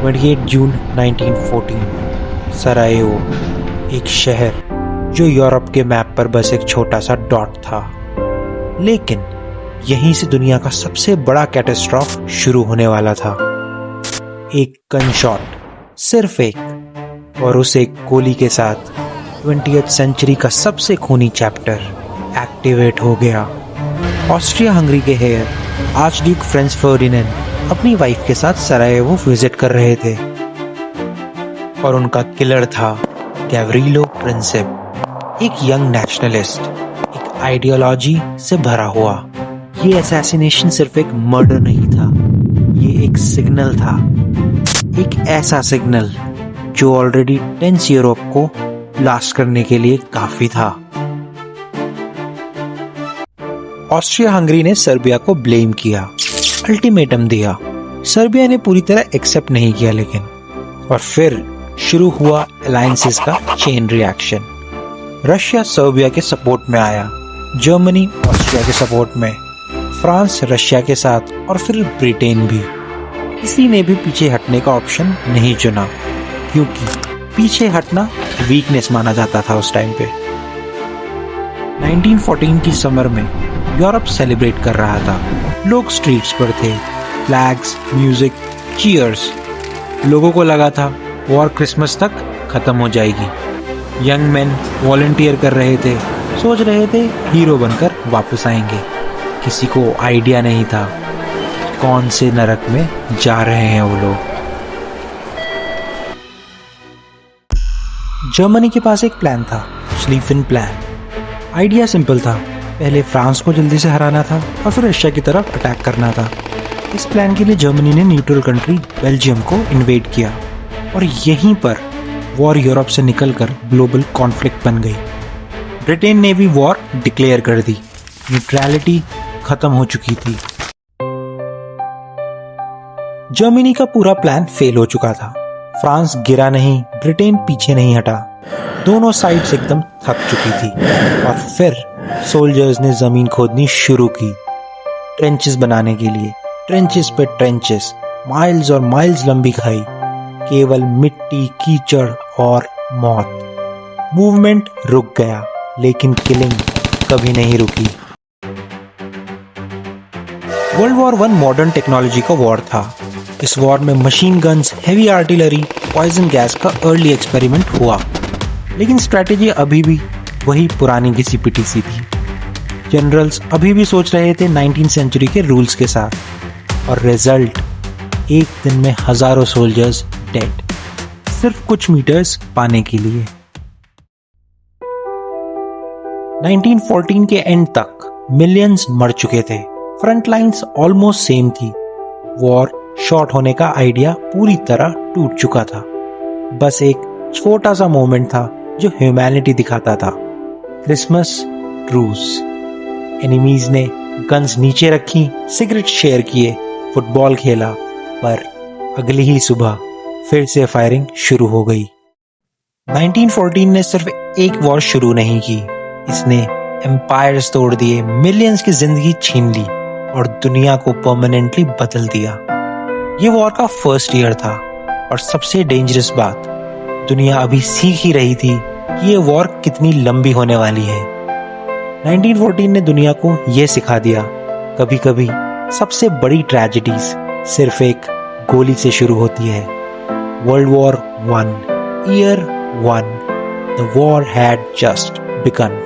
28 जून 1914 सरायेवो, एक शहर जो यूरोप के मैप पर बस एक छोटा सा डॉट था, लेकिन यहीं से दुनिया का सबसे बड़ा कैटास्ट्रॉफ शुरू होने वाला था। एक गन शॉट, सिर्फ एक, और उस एक गोली के साथ 20th सेंचुरी का सबसे खूनी चैप्टर एक्टिवेट हो गया। ऑस्ट्रिया हंगरी के हेयर आर्चड्यूक फ्रांज फर्डिनेंड अपनी वाइफ के साथ सरायेवो विजिट कर रहे थे और उनका किलर था गैवरीलो प्रिंसिप, एक यंग नेशनलिस्ट, एक आइडियोलॉजी से भरा हुआ। ये असैसिनेशन सिर्फ एक मर्डर नहीं था, ये एक सिग्नल था, एक ऐसा सिग्नल जो ऑलरेडी टेंस यूरोप को ब्लास्ट करने के लिए काफी था। ऑस्ट्रिया हंगरी ने सर्बिया को ब्लेम किया, अल्टीमेटम दिया। सर्बिया ने पूरी तरह एक्सेप्ट नहीं किया, लेकिन और फिर शुरू हुआ अलायंसेस का चेन रिएक्शन। रशिया सर्बिया के सपोर्ट में आया, जर्मनी ऑस्ट्रिया के सपोर्ट में, फ्रांस रशिया के साथ, और फिर ब्रिटेन भी। किसी ने भी पीछे हटने का ऑप्शन नहीं चुना, क्योंकि पीछे हटना वीकनेस माना जाता था उस टाइम पे। 1914 की समर में यूरोप सेलिब्रेट कर रहा था। लोग स्ट्रीट्स पर थे, फ्लैग्स, म्यूजिक, चीयर्स। लोगों को लगा था वॉर क्रिसमस तक खत्म हो जाएगी। यंग मैन वॉलंटियर कर रहे थे, सोच रहे थे हीरो बनकर वापस आएंगे। किसी को आइडिया नहीं था कौन से नरक में जा रहे हैं वो लोग। जर्मनी के पास एक प्लान था, स्लीफन प्लान। आइडिया सिंपल था, पहले फ्रांस को जल्दी से हराना था और फिर रशिया की तरफ अटैक करना था। इस प्लान के लिए जर्मनी ने न्यूट्रल कंट्री बेल्जियम को इन्वेड किया और यहीं पर वॉर यूरोप से निकलकर ग्लोबल कॉन्फ्लिक्ट बन गई। ब्रिटेन ने भी वॉर डिक्लेयर कर दी, न्यूट्रलिटी खत्म हो चुकी थी। जर्मनी का पूरा प्लान फेल हो चुका था। फ्रांस गिरा नहीं, ब्रिटेन पीछे नहीं हटा, दोनों साइड्स एकदम थक चुकी थी। और फिर सोल्जर्स ने जमीन खोदनी शुरू की, ट्रेंचेस बनाने के लिए। ट्रेंचेस पे ट्रेंचेस, माइल्स और माइल्स लंबी खाई, केवल मिट्टी, कीचड़ और मौत। मूवमेंट रुक गया, लेकिन किलिंग कभी नहीं रुकी। वर्ल्ड वॉर 1 मॉडर्न टेक्नोलॉजी का वॉर था। इस वॉर में machine guns, heavy artillery, poison gas का अर्ली एक्सपेरिमेंट हुआ, लेकिन स्ट्रेटेजी अभी भी वही पुरानी घिसी पिटी सी थी। जनरल्स अभी भी सोच रहे थे 19th सेंचुरी के रूल्स के साथ, और रिजल्ट, एक दिन में हजारों सोल्जर्स डेड, सिर्फ कुछ मीटर्स पाने के लिए। 1914 के एंड तक मिलियंस मर चुके थे, फ्रंट लाइन्स ऑलमोस्ट सेम थी। वॉर शॉर्ट होने का आइडिया पूरी तरह टूट चुका था। बस एक छोटा सा मोमेंट था जो ह्यूमैनिटी दिखाता था, क्रिसमस ट्रूस। एनिमीज ने गन्स नीचे रखी, सिगरेट शेयर किए, फुटबॉल खेला, पर अगली ही सुबह फिर से फायरिंग शुरू हो गई। 1914 ने सिर्फ एक वॉर शुरू नहीं की, इसने एम्पायर्स तोड़ दिए, मिलियंस की जिंदगी छीन ली और दुनिया को परमानेंटली बदल दिया। ये वॉर का फर्स्ट ईयर था, और सबसे डेंजरस बात, दुनिया अभी सीख ही रही थी कि ये वॉर कितनी लंबी होने वाली है। 1914 ने दुनिया को ये सिखा दिया, कभी कभी सबसे बड़ी ट्रेजेडीज सिर्फ एक गोली से शुरू होती है। World war 1, year 1, the war had just begin.